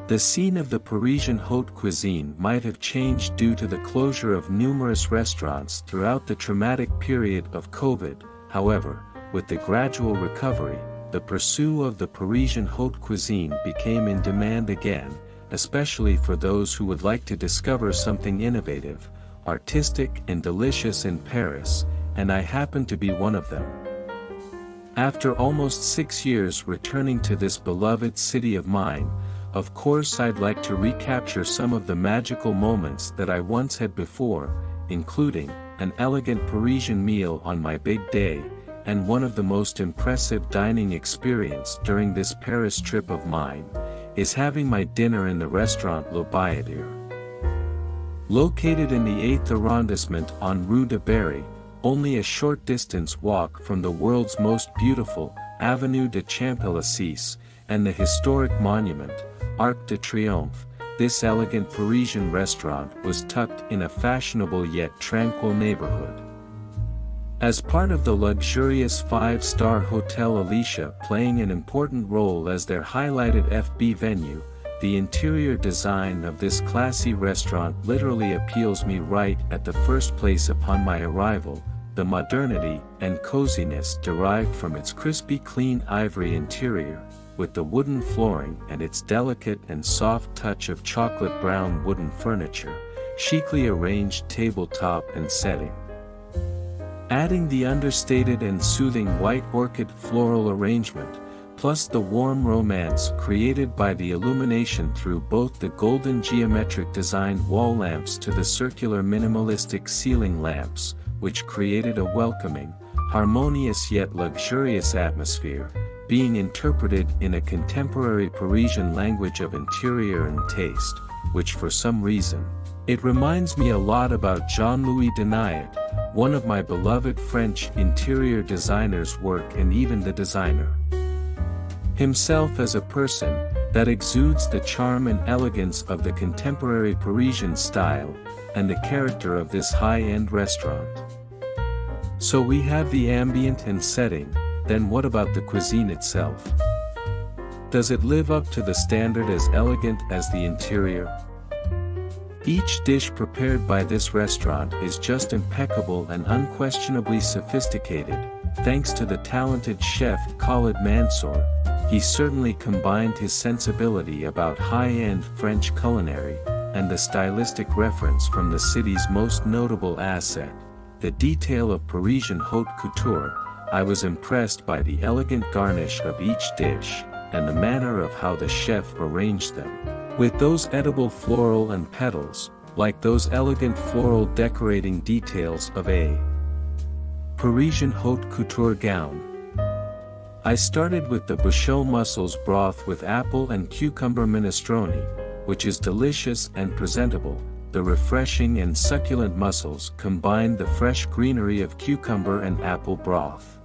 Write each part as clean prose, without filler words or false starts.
The scene of the Parisian haute cuisine might have changed due to the closure of numerous restaurants throughout the traumatic period of COVID. However, with the gradual recovery, the pursuit of the Parisian haute cuisine became in demand again, especially for those who would like to discover something innovative, artistic and delicious in Paris, and I happen to be one of them. After almost 6 years returning to this beloved city of mine, of course I'd like to recapture some of the magical moments that I once had before, including an elegant Parisian meal on my big day, and one of the most impressive dining experience during this Paris trip of mine, is having my dinner in the restaurant Bayadère. Located in the 8th arrondissement on Rue de Berry, only a short distance walk from the world's most beautiful, Avenue de Champs-Élysées, and the historic monument, Arc de Triomphe, this elegant Parisian restaurant was tucked in a fashionable yet tranquil neighborhood. As part of the luxurious 5-star Hôtel Elysia playing an important role as their highlighted FB venue, the interior design of this classy restaurant literally appeals me right at the first place upon my arrival. The modernity and coziness derived from its crispy clean ivory interior, with the wooden flooring and its delicate and soft touch of chocolate brown wooden furniture, chicly arranged tabletop and setting. Adding the understated and soothing white orchid floral arrangement, plus the warm romance created by the illumination through both the golden geometric designed wall lamps to the circular minimalistic ceiling lamps, which created a welcoming, harmonious yet luxurious atmosphere, being interpreted in a contemporary Parisian language of interior and taste, which for some reason, it reminds me a lot about Jean-Louis Denayet, one of my beloved French interior designers' work, and even the designer himself as a person that exudes the charm and elegance of the contemporary Parisian style, and the character of this high-end restaurant. So we have the ambient and setting, then what about the cuisine itself? Does it live up to the standard as elegant as the interior? Each dish prepared by this restaurant is just impeccable and unquestionably sophisticated, thanks to the talented chef Khalid Mansour. He certainly combined his sensibility about high-end French culinary, and the stylistic reference from the city's most notable asset, the detail of Parisian haute couture. I was impressed by the elegant garnish of each dish, and the manner of how the chef arranged them, with those edible floral and petals, like those elegant floral decorating details of a Parisian haute couture gown. I started with the Bouchot mussels broth with apple and cucumber minestrone, which is delicious and presentable. The refreshing and succulent mussels combine the fresh greenery of cucumber and apple broth.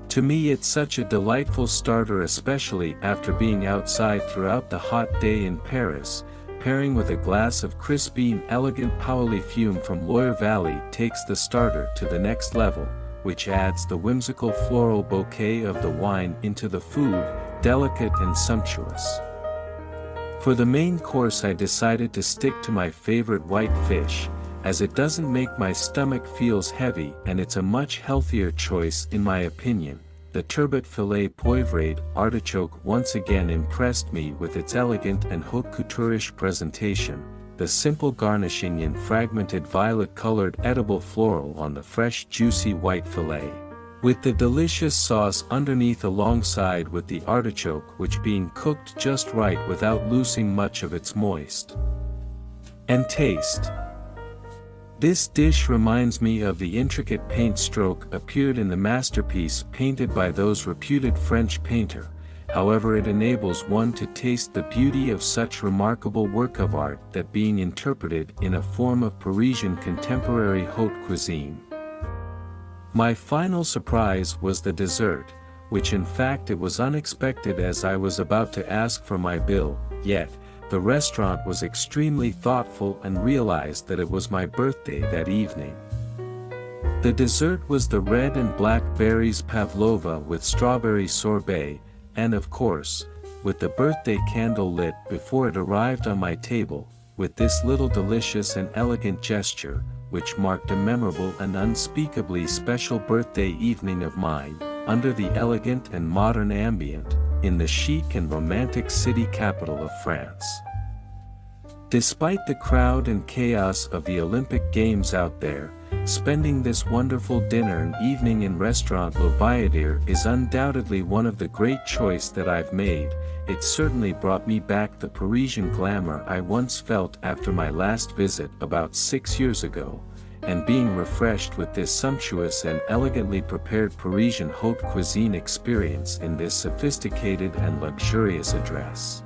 To me it's such a delightful starter, especially after being outside throughout the hot day in Paris. Pairing with a glass of crispy and elegant Paoli Fume from Loire Valley takes the starter to the next level, which adds the whimsical floral bouquet of the wine into the food, delicate and sumptuous. For the main course I decided to stick to my favorite white fish, as it doesn't make my stomach feels heavy and it's a much healthier choice in my opinion. The turbot filet poivrade artichoke once again impressed me with its elegant and haute couture-ish presentation, the simple garnishing in fragmented violet-colored edible floral on the fresh juicy white filet, with the delicious sauce underneath alongside with the artichoke, which being cooked just right without losing much of its moist and taste. This dish reminds me of the intricate paint stroke appeared in the masterpiece painted by those reputed French painter. However, it enables one to taste the beauty of such remarkable work of art that being interpreted in a form of Parisian contemporary haute cuisine. My final surprise was the dessert, which in fact it was unexpected as I was about to ask for my bill, yet the restaurant was extremely thoughtful and realized that it was my birthday that evening. The dessert was the red and black berries pavlova with strawberry sorbet, and of course, with the birthday candle lit before it arrived on my table, with this little delicious and elegant gesture, which marked a memorable and unspeakably special birthday evening of mine, under the elegant and modern ambient, in the chic and romantic city capital of France. Despite the crowd and chaos of the Olympic Games out there, spending this wonderful dinner and evening in restaurant Le Bayadère is undoubtedly one of the great choices that I've made. It certainly brought me back the Parisian glamour I once felt after my last visit about 6 years ago, and being refreshed with this sumptuous and elegantly prepared Parisian haute cuisine experience in this sophisticated and luxurious address.